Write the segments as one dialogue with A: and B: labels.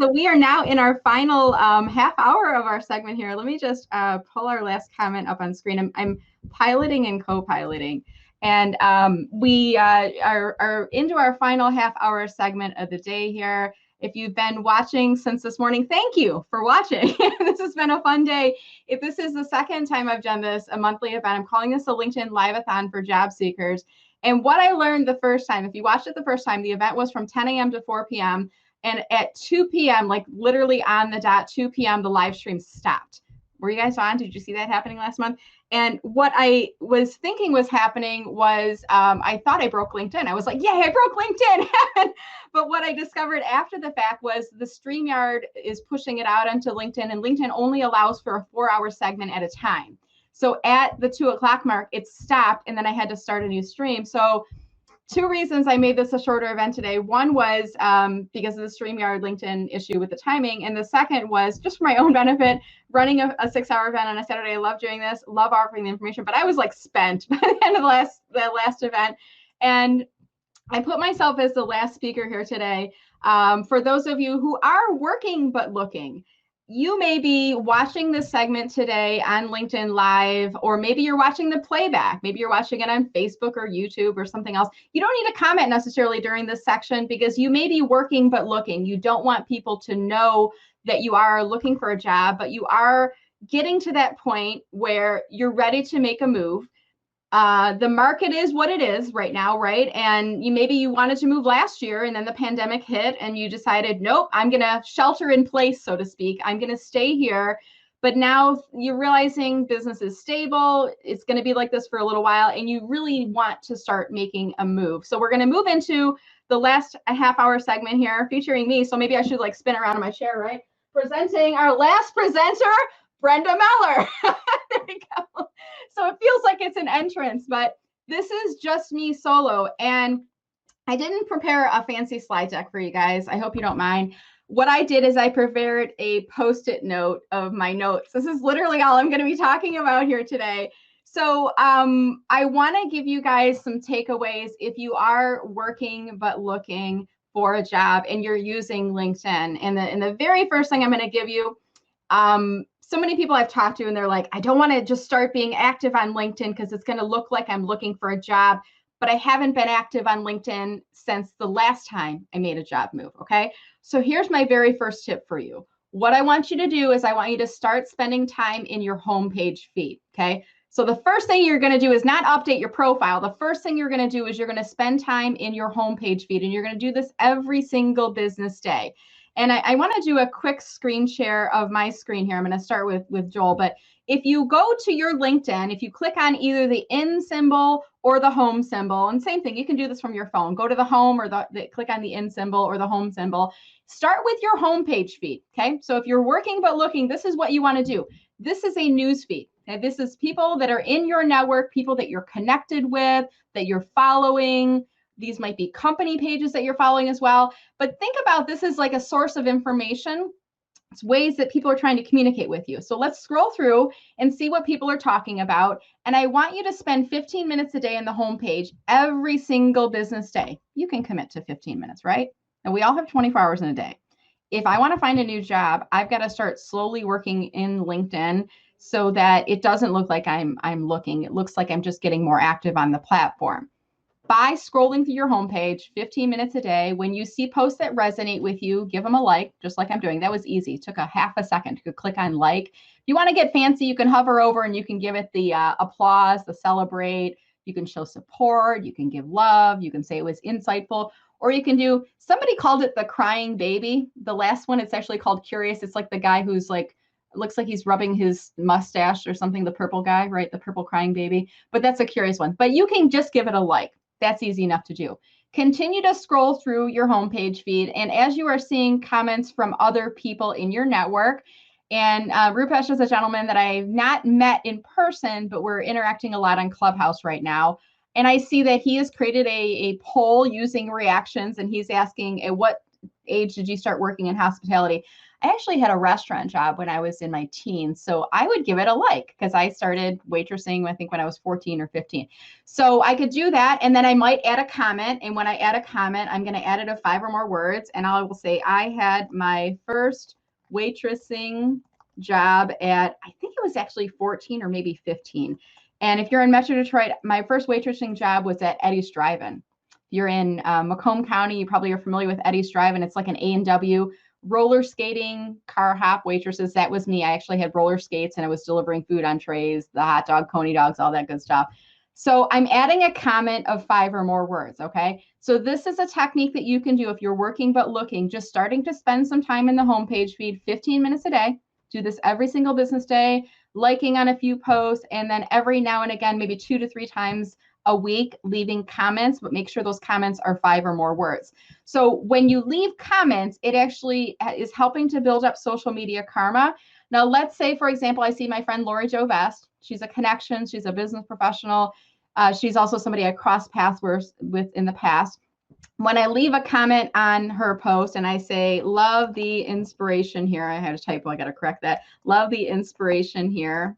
A: so we are now in our final half hour of our segment here. Let me just pull our last comment up on screen. I'm piloting and co-piloting. And we are into our final half hour segment of the day here. If you've been watching since this morning, thank you for watching. This has been a fun day. If this is the second time I've done this, a monthly event, I'm calling this a LinkedIn Live-a-thon for job seekers. And what I learned the first time, if you watched it the first time, the event was from 10 a.m. to 4 p.m. And at 2 p.m., like literally on the dot, 2 p.m., the live stream stopped. Were you guys on? Did you see that happening last month? And what I was thinking was happening was I thought I broke LinkedIn. I was like, yeah, I broke LinkedIn. But what I discovered after the fact was the StreamYard is pushing it out onto LinkedIn, and LinkedIn only allows for a 4-hour segment at a time. So at the 2 o'clock mark, it stopped, and then I had to start a new stream. So 2 reasons I made this a shorter event today. One was because of the StreamYard LinkedIn issue with the timing. And the second was just for my own benefit, running a 6-hour event on a Saturday. I love doing this, love offering the information, but I was like spent by the end of the last event. And I put myself as the last speaker here today. For those of you who are working but looking, you may be watching this segment today on LinkedIn Live, or maybe you're watching the playback. Maybe you're watching it on Facebook or YouTube or something else. You don't need to comment necessarily during this section because you may be working but looking. You don't want people to know that you are looking for a job, but you are getting to that point where you're ready to make a move. The market is what it is right now, right? And maybe you wanted to move last year and then the pandemic hit and you decided, nope, I'm going to shelter in place, so to speak. I'm going to stay here. But now you're realizing business is stable. It's going to be like this for a little while, and you really want to start making a move. So we're going to move into the last half-hour segment here featuring me. So maybe I should like spin around in my chair, right? Presenting our last presenter, Brenda Meller. There we go. So it feels like it's an entrance, but this is just me solo. And I didn't prepare a fancy slide deck for you guys. I hope you don't mind. What I did is I prepared a Post-it note of my notes. This is literally all I'm going to be talking about here today. So I want to give you guys some takeaways if you are working but looking for a job and you're using LinkedIn. And the very first thing I'm going to give you, so many people I've talked to and they're like, I don't want to just start being active on LinkedIn because it's going to look like I'm looking for a job, but I haven't been active on LinkedIn since the last time I made a job move. Okay. So here's my very first tip for you. What I want you to do is I want you to start spending time in your homepage feed. Okay. So the first thing you're going to do is not update your profile. The first thing you're going to do is you're going to spend time in your homepage feed, and you're going to do this every single business day. And I want to do a quick screen share of my screen here. I'm going to start with Joel. But if you go to your LinkedIn, if you click on either the in symbol or the home symbol, and same thing, you can do this from your phone. Go to the home or click on the in symbol or the home symbol. Start with your homepage feed. Okay. So if you're working but looking, this is what you want to do. This is a news feed. Okay? This is people that are in your network, people that you're connected with, that you're following. These might be company pages that you're following as well. But think about this as like a source of information. It's ways that people are trying to communicate with you. So let's scroll through and see what people are talking about. And I want you to spend 15 minutes a day on the homepage every single business day. You can commit to 15 minutes, right? And we all have 24 hours in a day. If I want to find a new job, I've got to start slowly working in LinkedIn so that it doesn't look like I'm looking. It looks like I'm just getting more active on the platform. By scrolling through your homepage 15 minutes a day, when you see posts that resonate with you, give them a like, just like I'm doing. That was easy. It took a half a second to click on like. If you want to get fancy, you can hover over and you can give it the applause, the celebrate. You can show support. You can give love. You can say it was insightful. Or you can do, somebody called it the crying baby. The last one, it's actually called curious. It's like the guy who's like, looks like he's rubbing his mustache or something, the purple guy, right? The purple crying baby. But that's a curious one. But you can just give it a like. That's easy enough to do. Continue to scroll through your homepage feed. And as you are seeing comments from other people in your network, and Rupesh is a gentleman that I've not met in person, but we're interacting a lot on Clubhouse right now. And I see that he has created a poll using reactions, and he's asking what age did you start working in hospitality? I actually had a restaurant job when I was in my teens. So I would give it a like because I started waitressing, I think, when I was 14 or 15. So I could do that. And then I might add a comment. And when I add a comment, I'm going to add it of 5 or more words. And I will say, I had my first waitressing job at, I think it was actually 14 or maybe 15. And if you're in Metro Detroit, my first waitressing job was at Eddie's Drive-In. If you're in Macomb County, you probably are familiar with Eddie's Drive-In. It's like an A&W roller skating, car hop waitresses. That was me. I actually had roller skates and I was delivering food on trays, the hot dog, coney dogs, all that good stuff. So I'm adding a comment of 5 or more words, okay? So this is a technique that you can do if you're working but looking, just starting to spend some time in the homepage feed, 15 minutes a day. Do this every single business day, liking on a few posts, and then every now and again, maybe 2 to 3 times a week, leaving comments, but make sure those comments are 5 or more words. So when you leave comments, it actually is helping to build up social media karma. Now, let's say, for example, I see my friend Lori Jo Vest. She's a connection. She's a business professional. She's also somebody I crossed paths with in the past. When I leave a comment on her post and I say, love the inspiration here. I had a typo. I got to correct that. Love the inspiration here.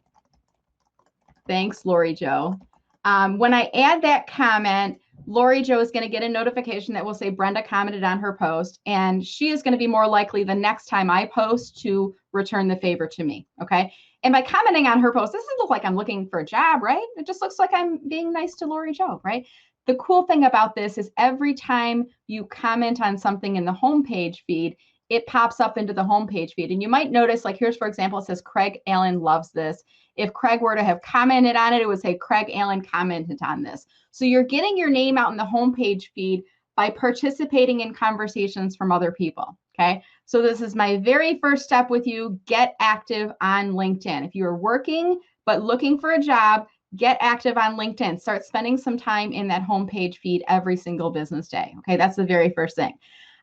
A: Thanks, Lori Jo. When I add that comment, Lori Jo is going to get a notification that will say Brenda commented on her post, and she is going to be more likely the next time I post to return the favor to me, okay? And by commenting on her post, this doesn't look like I'm looking for a job, right? It just looks like I'm being nice to Lori Jo, right? The cool thing about this is every time you comment on something in the homepage feed, it pops up into the homepage feed. And you might notice, like here's, for example, it says Craig Allen loves this. If Craig were to have commented on it, it would say Craig Allen commented on this. So you're getting your name out in the homepage feed by participating in conversations from other people, okay? So this is my very first step with you. Get active on LinkedIn. If you're working but looking for a job, get active on LinkedIn. Start spending some time in that homepage feed every single business day, okay? That's the very first thing.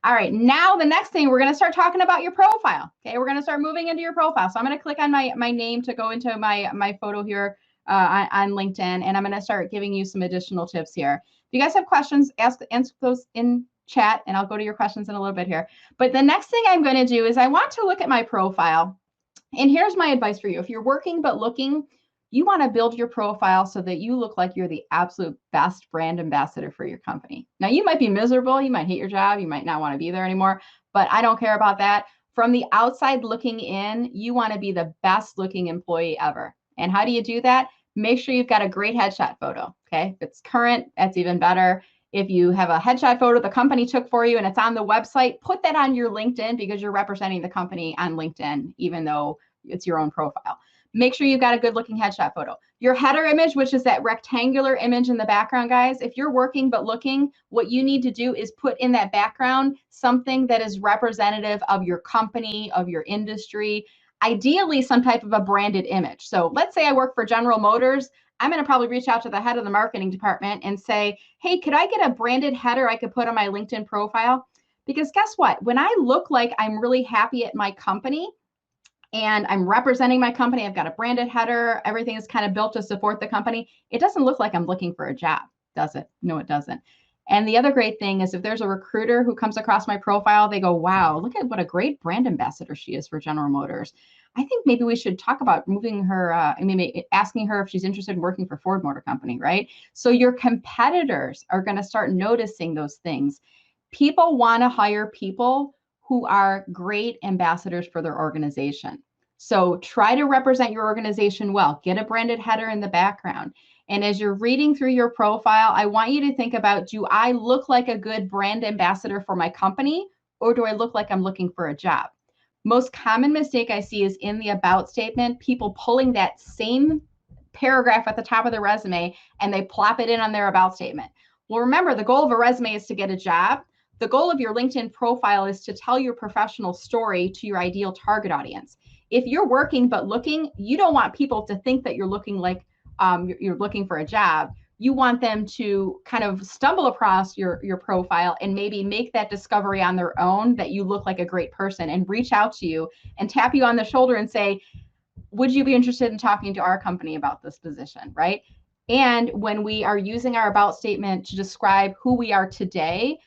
A: All right, now the next thing, we're going to start talking about your profile. Okay, we're going to start moving into your profile. So I'm going to click on my name to go into my photo here on LinkedIn, and I'm going to start giving you some additional tips here. If you guys have questions, answer those in chat, and I'll go to your questions in a little bit here. But the next thing I'm going to do is I want to look at my profile, and here's my advice for you. If you're working but looking, you want to build your profile so that you look like you're the absolute best brand ambassador for your company. Now, you might be miserable. You might hate your job. You might not want to be there anymore, but I don't care about that. From the outside looking in, you want to be the best looking employee ever. And how do you do that? Make sure you've got a great headshot photo. Okay. If it's current, that's even better. If you have a headshot photo the company took for you and it's on the website, put that on your LinkedIn because you're representing the company on LinkedIn, even though it's your own profile. Make sure you've got a good looking headshot photo. Your header image, which is that rectangular image in the background, guys, if you're working but looking, what you need to do is put in that background something that is representative of your company, of your industry, ideally some type of a branded image. So let's say I work for General Motors. I'm going to probably reach out to the head of the marketing department and say, hey, could I get a branded header I could put on my LinkedIn profile? Because guess what? When I look like I'm really happy at my company, and I'm representing my company, I've got a branded header, everything is kind of built to support the company, it doesn't look like I'm looking for a job, does it? No, it doesn't. And the other great thing is if there's a recruiter who comes across my profile, they go, wow, look at what a great brand ambassador she is for General Motors. I think maybe we should talk about moving her, maybe asking her if she's interested in working for Ford Motor Company, right? So your competitors are going to start noticing those things. People want to hire people who are great ambassadors for their organization. So try to represent your organization well. Get a branded header in the background. And as you're reading through your profile, I want you to think about, do I look like a good brand ambassador for my company, or do I look like I'm looking for a job? Most common mistake I see is in the about statement, people pulling that same paragraph at the top of the resume and they plop it in on their about statement. Well, remember, the goal of a resume is to get a job. The goal of your LinkedIn profile is to tell your professional story to your ideal target audience. If you're working but looking, you don't want people to think that you're looking like you're looking for a job. You want them to kind of stumble across your profile and maybe make that discovery on their own that you look like a great person and reach out to you and tap you on the shoulder and say, would you be interested in talking to our company about this position, right? And when we are using our about statement to describe who we are today,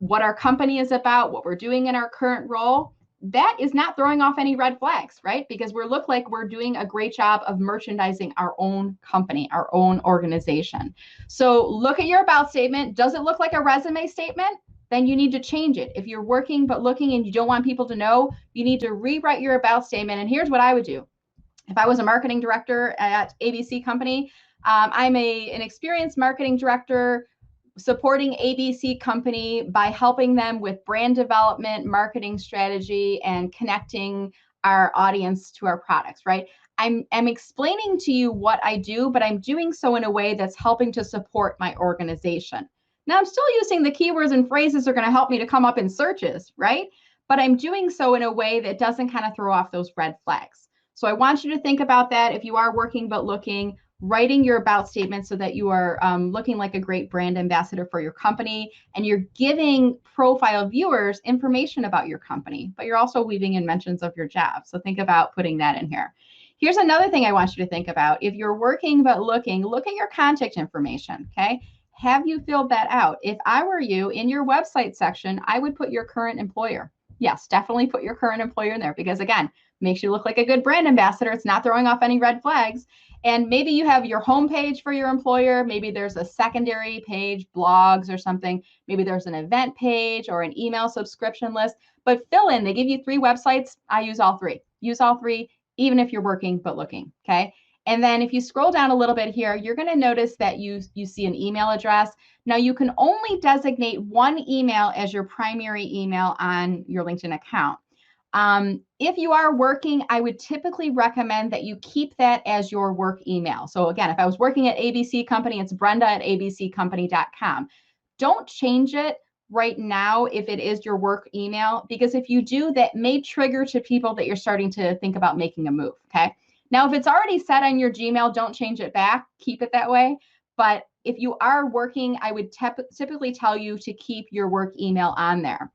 A: what our company is about, what we're doing in our current role, that is not throwing off any red flags, right? Because we look like we're doing a great job of merchandising our own company, our own organization. So look at your about statement. Does it look like a resume statement? Then you need to change it. If you're working but looking and you don't want people to know, you need to rewrite your about statement. And here's what I would do. If I was a marketing director at ABC Company, I'm an experienced marketing director supporting ABC Company by helping them with brand development, marketing strategy, and connecting our audience to our products, right? I'm explaining to you what I do, but I'm doing so in a way that's helping to support my organization. Now, I'm still using the keywords and phrases that are going to help me to come up in searches, right? But I'm doing so in a way that doesn't kind of throw off those red flags. So I want you to think about that if you are working but looking, writing your about statement so that you are looking like a great brand ambassador for your company, and you're giving profile viewers information about your company, but you're also weaving in mentions of your job. So think about putting that in here. Here's another thing I want you to think about. If you're working but looking, look at your contact information, okay? Have you filled that out? If I were you, in your website section, I would put your current employer. Yes, definitely put your current employer in there because, again, makes you look like a good brand ambassador. It's not throwing off any red flags. And maybe you have your homepage for your employer. Maybe there's a secondary page, blogs or something. Maybe there's an event page or an email subscription list. But fill in, they give you 3 websites. I use all 3. Use all 3, even if you're working but looking, okay? And then if you scroll down a little bit here, you're going to notice that you see an email address. Now, you can only designate one email as your primary email on your LinkedIn account. If you are working, I would typically recommend that you keep that as your work email. So again, if I was working at ABC Company, it's brenda@abccompany.com. Don't change it right now if it is your work email, because if you do, that may trigger to people that you're starting to think about making a move, okay? Now, if it's already set on your Gmail, don't change it back. Keep it that way. But if you are working, I would typically tell you to keep your work email on there.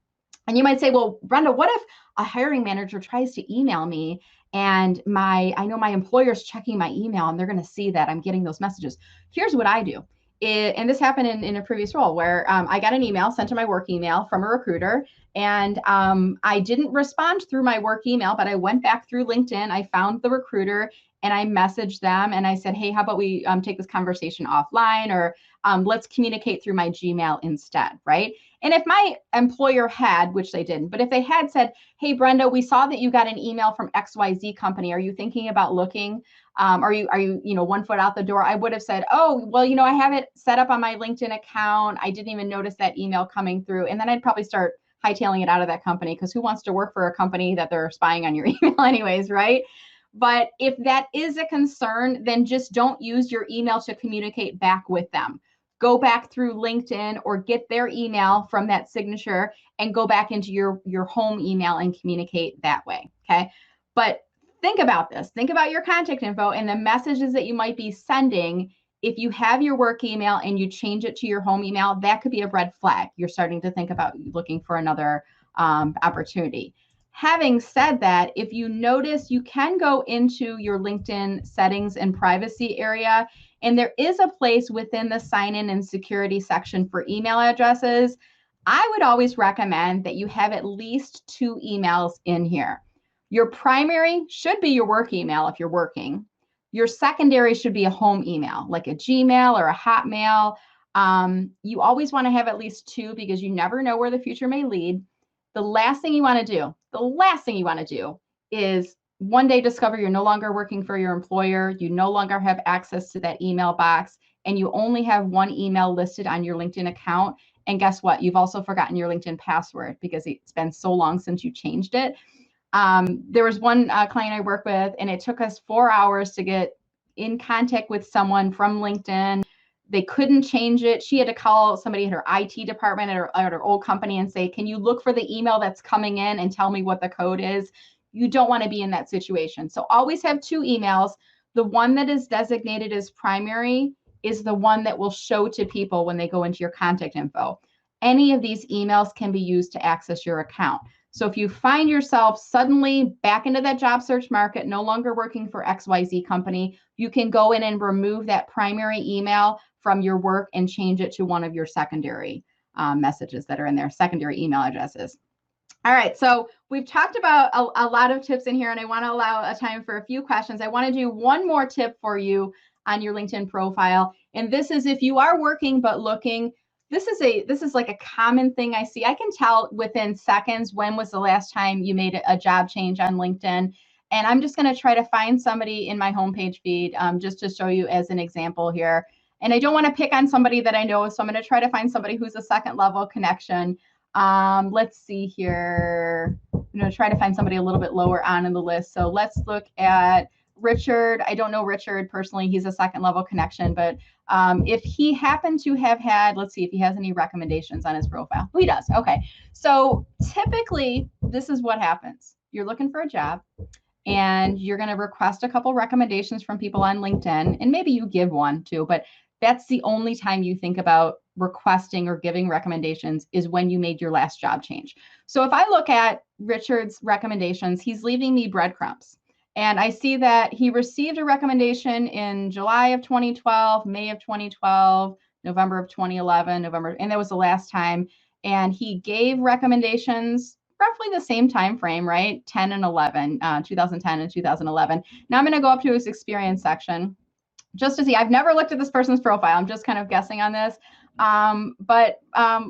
A: And you might say, well, Brenda, what if a hiring manager tries to email me and I know my employer's checking my email and they're going to see that I'm getting those messages? Here's what I do. And this happened in a previous role where I got an email sent to my work email from a recruiter, and I didn't respond through my work email, but I went back through LinkedIn. I found the recruiter and I messaged them and I said, hey, how about we take this conversation offline, or let's communicate through my Gmail instead, right? And if my employer had, which they didn't, but if they had said, hey, Brenda, we saw that you got an email from XYZ company. Are you thinking about looking? Are you, 1 foot out the door? I would have said, oh, well, I have it set up on my LinkedIn account. I didn't even notice that email coming through. And then I'd probably start hightailing it out of that company, because who wants to work for a company that they're spying on your email anyways, right? But if that is a concern, then just don't use your email to communicate back with them. Go back through LinkedIn or get their email from that signature and go back into your home email and communicate that way, okay? But think about this. Think about your contact info and the messages that you might be sending. If you have your work email and you change it to your home email, that could be a red flag. You're starting to think about looking for another opportunity. Having said that, if you notice, you can go into your LinkedIn settings and privacy area, and there is a place within the sign-in and security section for email addresses. I would always recommend that you have at least 2 emails in here. Your primary should be your work email if you're working. Your secondary should be a home email, like a Gmail or a Hotmail. You always want to have at least 2 because you never know where the future may lead. The last thing you want to do is one day discover you're no longer working for your employer, you no longer have access to that email box, and you only have 1 email listed on your LinkedIn account. And guess what? You've also forgotten your LinkedIn password because it's been so long since you changed it. There was one client I work with, and it took us 4 hours to get in contact with someone from LinkedIn. They couldn't change it. She had to call somebody at her IT department at her old company and say, can you look for the email that's coming in and tell me what the code is? You don't want to be in that situation. So always have 2 emails. The one that is designated as primary is the one that will show to people when they go into your contact info. Any of these emails can be used to access your account. So if you find yourself suddenly back into that job search market, no longer working for XYZ company, you can go in and remove that primary email from your work and change it to one of your secondary messages that are in there, secondary email addresses. All right, so we've talked about a lot of tips in here, and I want to allow a time for a few questions. I want to do one more tip for you on your LinkedIn profile, and this is if you are working but looking. This is like a common thing I see. I can tell within seconds when was the last time you made a job change on LinkedIn. And I'm just going to try to find somebody in my homepage feed just to show you as an example here. And I don't want to pick on somebody that I know, so I'm going to try to find somebody who's a second level connection. Let's see here. I'm going to try to find somebody a little bit lower on in the list. So let's look at Richard. I don't know Richard personally. He's a second level connection, but if he happened to have had, let's see if he has any recommendations on his profile. Oh, he does. Okay. So typically this is what happens. You're looking for a job and you're going to request a couple recommendations from people on LinkedIn, and maybe you give one too, but that's the only time you think about requesting or giving recommendations is when you made your last job change. So if I look at Richard's recommendations, he's leaving me breadcrumbs. And I see that he received a recommendation in July of 2012, May of 2012, November of 2011, November, and that was the last time. And he gave recommendations roughly the same time frame, right? 10 and 11, 2010 and 2011. Now I'm going to go up to his experience section just to see. I've never looked at this person's profile. I'm just kind of guessing on this. But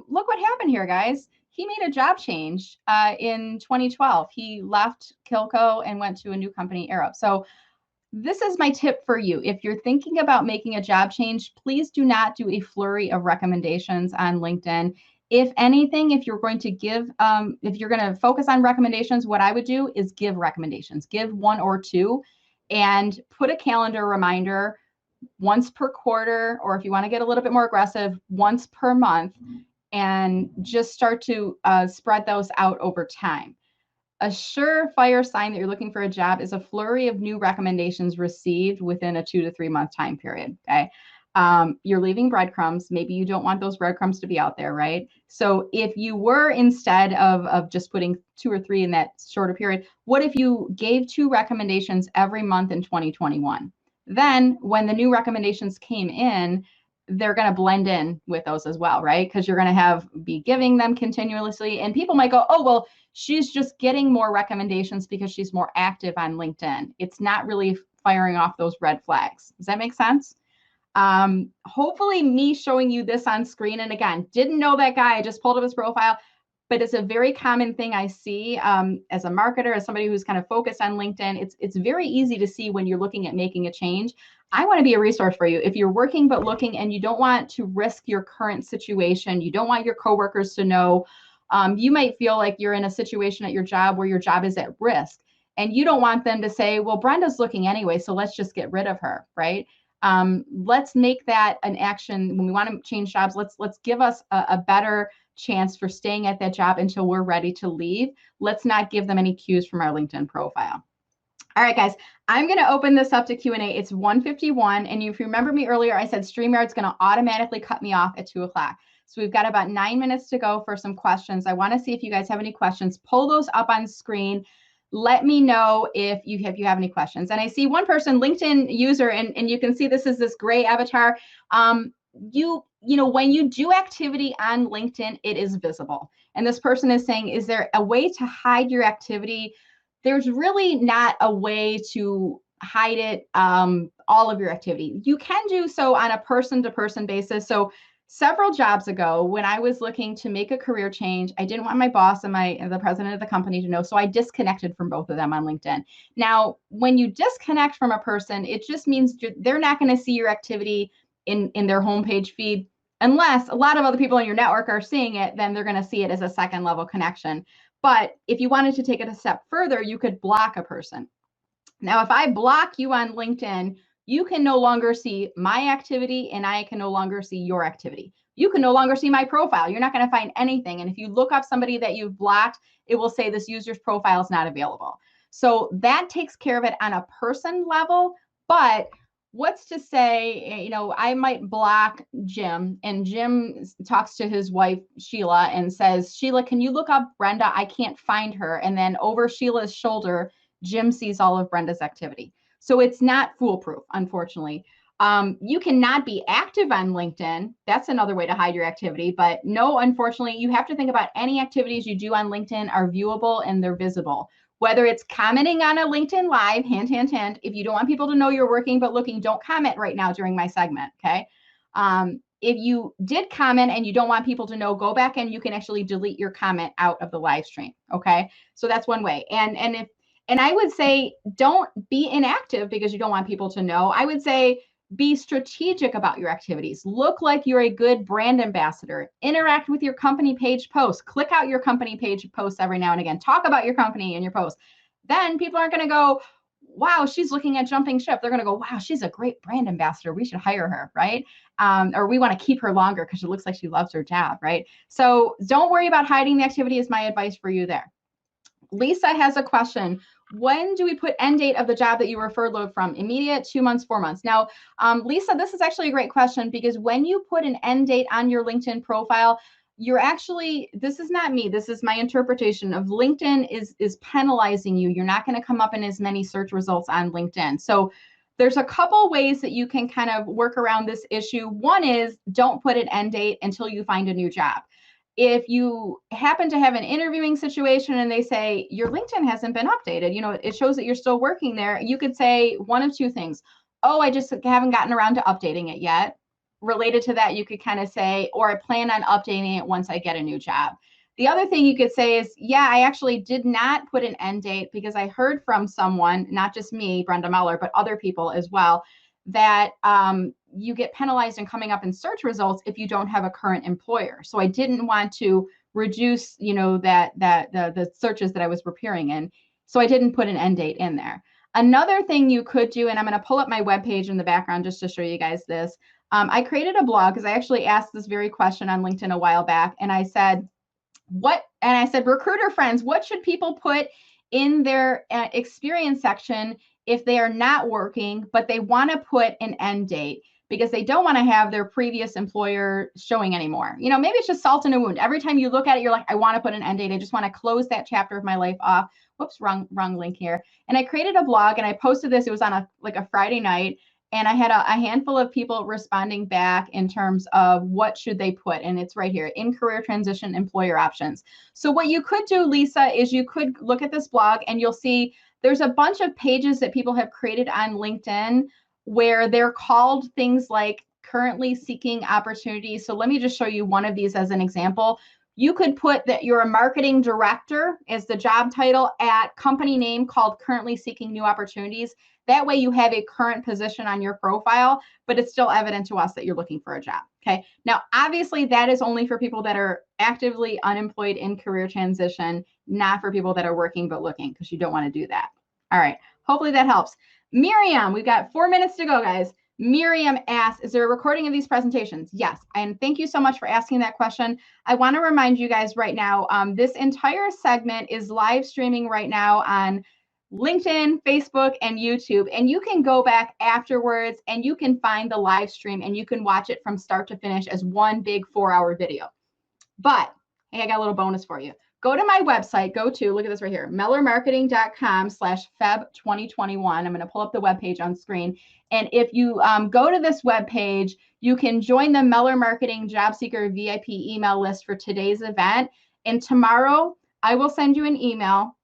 A: look what happened here, guys. He made a job change in 2012. He left Kilco and went to a new company, Arab. So this is my tip for you. If you're thinking about making a job change, please do not do a flurry of recommendations on LinkedIn. If anything, if you're going to give, if you're going to focus on recommendations, what I would do is give recommendations. Give one or two and put a calendar reminder once per quarter, or if you want to get a little bit more aggressive, once per month, and just start to spread those out over time. A surefire sign that you're looking for a job is a flurry of new recommendations received within a 2 to 3 month time period. Okay. You're leaving breadcrumbs. Maybe you don't want those breadcrumbs to be out there, right? So if you were, instead of just putting 2 or 3 in that shorter period, what if you gave 2 recommendations every month in 2021? Then when the new recommendations came in, they're going to blend in with those as well, right? Because you're going to be giving them continuously, and people might go, oh, well, she's just getting more recommendations because she's more active on LinkedIn. It's not really firing off those red flags. Does that make sense? Hopefully me showing you this on screen, and again, didn't know that guy, I just pulled up his profile, but it's a very common thing I see as a marketer, as somebody who's kind of focused on LinkedIn. It's very easy to see when you're looking at making a change. I want to be a resource for you. If you're working but looking and you don't want to risk your current situation, you don't want your coworkers to know, you might feel like you're in a situation at your job where your job is at risk, and you don't want them to say, well, Brenda's looking anyway, so let's just get rid of her, right? Let's make that an action. When we want to change jobs, let's give us a better chance for staying at that job until we're ready to leave. Let's not give them any cues from our LinkedIn profile. All right, guys, I'm going to open this up to Q&A. It's 1:51, and if you remember me earlier, I said StreamYard's going to automatically cut me off at 2 o'clock. So we've got about 9 minutes to go for some questions. I want to see if you guys have any questions. Pull those up on screen. Let me know if you have any questions. And I see one person, LinkedIn user, and you can see this is this gray avatar. You know, when you do activity on LinkedIn, it is visible. And this person is saying, is there a way to hide your activity? There's really not a way to hide it, all of your activity. You can do so on a person-to-person basis. So several jobs ago, when I was looking to make a career change, I didn't want my boss and the president of the company to know, so I disconnected from both of them on LinkedIn. Now, when you disconnect from a person, it just means they're not going to see your activity in their homepage feed, unless a lot of other people in your network are seeing it. Then they're going to see it as a second level connection. But if you wanted to take it a step further, you could block a person. Now, if I block you on LinkedIn, you can no longer see my activity, and I can no longer see your activity. You can no longer see my profile. You're not going to find anything. And if you look up somebody that you've blocked, it will say this user's profile is not available. So that takes care of it on a person level. But what's to say, you know, I might block Jim, and Jim talks to his wife, Sheila, and says, Sheila, can you look up Brenda? I can't find her. And then over Sheila's shoulder, Jim sees all of Brenda's activity. So it's not foolproof, unfortunately. You cannot be active on LinkedIn. That's another way to hide your activity. But no, unfortunately, you have to think about any activities you do on LinkedIn are viewable and they're visible. Whether it's commenting on a LinkedIn Live, hint, hint, hint. If you don't want people to know you're working but looking, don't comment right now during my segment, okay? If you did comment and you don't want people to know, go back and you can actually delete your comment out of the live stream, okay? So that's one way. And I would say don't be inactive because you don't want people to know. I would say be strategic about your activities. Look like you're a good brand ambassador. Interact with your company page posts. Click out your company page posts every now and again. Talk about your company in your posts. Then people aren't going to go, wow, she's looking at jumping ship. They're going to go, wow, she's a great brand ambassador. We should hire her, right? Or we want to keep her longer because she looks like she loves her job, right? So don't worry about hiding the activity is my advice for you there. Lisa has a question. When do we put end date of the job that you were furloughed from? Immediate, 2 months, 4 months. Now, Lisa, this is actually a great question because when you put an end date on your LinkedIn profile, you're actually, this is not me, this is my interpretation of LinkedIn is penalizing you. You're not going to come up in as many search results on LinkedIn. So there's a couple ways that you can kind of work around this issue. One is don't put an end date until you find a new job. If you happen to have an interviewing situation and they say your LinkedIn hasn't been updated, you know, it shows that you're still working there, you could say one of two things. Oh, I just haven't gotten around to updating it yet. Related to that, you could kind of say, or I plan on updating it once I get a new job. The other thing you could say is, yeah, I actually did not put an end date because I heard from someone, not just me, Brenda Meller, but other people as well, that you get penalized and coming up in search results if you don't have a current employer. So I didn't want to reduce, you know, the searches that I was appearing in. So I didn't put an end date in there. Another thing you could do, and I'm going to pull up my webpage in the background just to show you guys this. I created a blog because I actually asked this very question on LinkedIn a while back, and I said, recruiter friends, what should people put in their experience section if they are not working, but they want to put an end date because they don't want to have their previous employer showing anymore? You know, maybe it's just salt in a wound. Every time you look at it, you're like, I want to put an end date. I just want to close that chapter of my life off. Whoops, wrong link here. And I created a blog and I posted this. It was on a Friday night. And I had a handful of people responding back in terms of what should they put. And it's right here, in career transition employer options. So what you could do, Lisa, is you could look at this blog and you'll see there's a bunch of pages that people have created on LinkedIn where they're called things like currently seeking opportunities. So let me just show you one of these as an example. You could put that you're a marketing director as the job title at company name called currently seeking new opportunities. That way you have a current position on your profile, but it's still evident to us that you're looking for a job. Okay. Now, obviously that is only for people that are actively unemployed in career transition, not for people that are working but looking, because you don't want to do that. All right. Hopefully that helps. Miriam, we've got 4 minutes to go, guys. Miriam asks, is there a recording of these presentations? Yes. And thank you so much for asking that question. I want to remind you guys right now, this entire segment is live streaming right now on LinkedIn, Facebook, and YouTube. And you can go back afterwards and you can find the live stream and you can watch it from start to finish as one big 4-hour video. But hey, I got a little bonus for you. Go to my website, look at this right here, mellermarketing.com/Feb2021. I'm going to pull up the webpage on screen. And if you go to this webpage, you can join the Meller Marketing Job Seeker VIP email list for today's event. And tomorrow I will send you an email,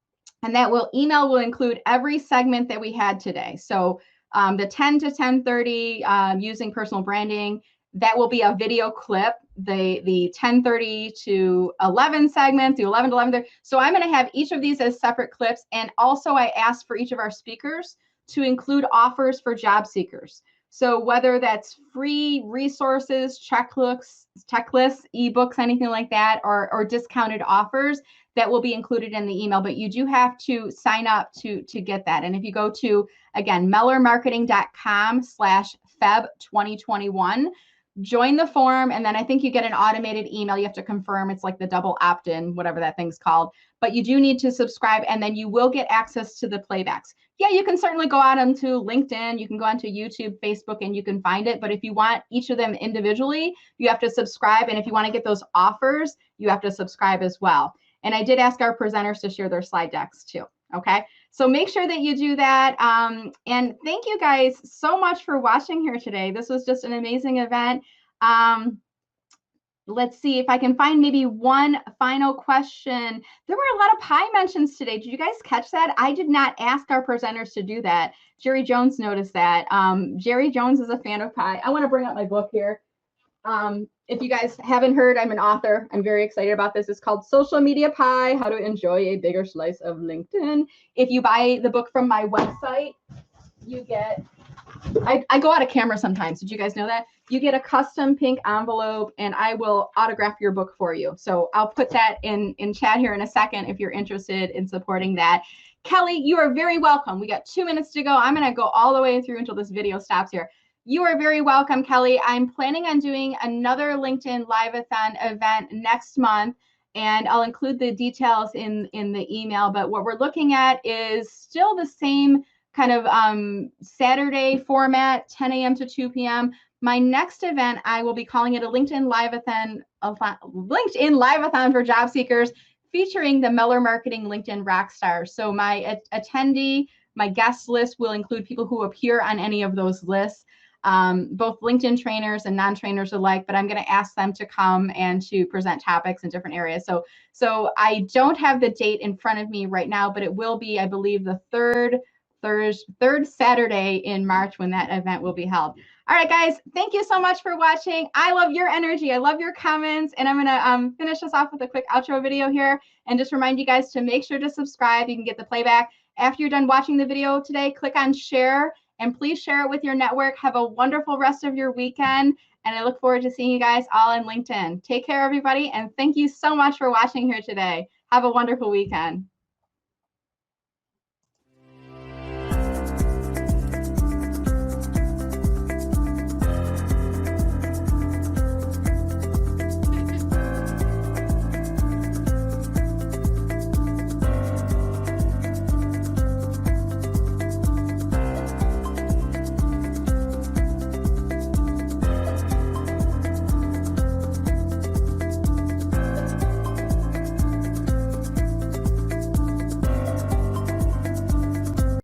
A: and that email will include every segment that we had today. So the 10 to 10:30 using personal branding, that will be a video clip. The 10:30 to 11 segment, the 11 to 11:30. So I'm going to have each of these as separate clips. And also I asked for each of our speakers to include offers for job seekers. So whether that's free resources, checklists, ebooks, anything like that, or discounted offers, that will be included in the email. But you do have to sign up to get that. And if you go to, again, mellermarketing.com/Feb2021, join the form, and then I think you get an automated email. You have to confirm. It's like the double opt-in, whatever that thing's called. But you do need to subscribe, and then you will get access to the playbacks. Yeah, you can certainly go out onto LinkedIn. You can go onto YouTube, Facebook, and you can find it. But if you want each of them individually, you have to subscribe. And if you want to get those offers, you have to subscribe as well. And I did ask our presenters to share their slide decks too. Okay. So make sure that you do that. And thank you guys so much for watching here today. This was just an amazing event. Let's see if I can find maybe one final question. There were a lot of pie mentions today. Did you guys catch that? I did not ask our presenters to do that. Jerry Jones noticed that. Jerry Jones is a fan of pie. I want to bring up my book here. If you guys haven't heard, I'm an author. I'm very excited about this. It's called Social Media Pie, How to Enjoy a Bigger Slice of LinkedIn. If you buy the book from my website, you get, I go out of camera sometimes. Did you guys know that? You get a custom pink envelope and I will autograph your book for you. So I'll put that in chat here in a second if you're interested in supporting that. Kelly, you are very welcome. We got 2 minutes to go. I'm going to go all the way through until this video stops here. You are very welcome, Kelly. I'm planning on doing another LinkedIn Live-a-thon event next month, and I'll include the details in the email. But what we're looking at is still the same kind of Saturday format, 10 a.m. to 2 p.m. My next event, I will be calling it a LinkedIn Live-a-thon for job seekers, featuring the Meller Marketing LinkedIn Rockstars. So my attendee, my guest list will include people who appear on any of those lists. Both LinkedIn trainers and non-trainers alike, but I'm going to ask them to come and to present topics in different areas. So I don't have the date in front of me right now, but it will be, I believe, the third Saturday in March when that event will be held. All right, guys, thank you so much for watching. I love your energy. I love your comments. And I'm going to finish this off with a quick outro video here and just remind you guys to make sure to subscribe. You can get the playback. After you're done watching the video today, click on share. And please share it with your network. Have a wonderful rest of your weekend. And I look forward to seeing you guys all on LinkedIn. Take care, everybody. And thank you so much for watching here today. Have a wonderful weekend.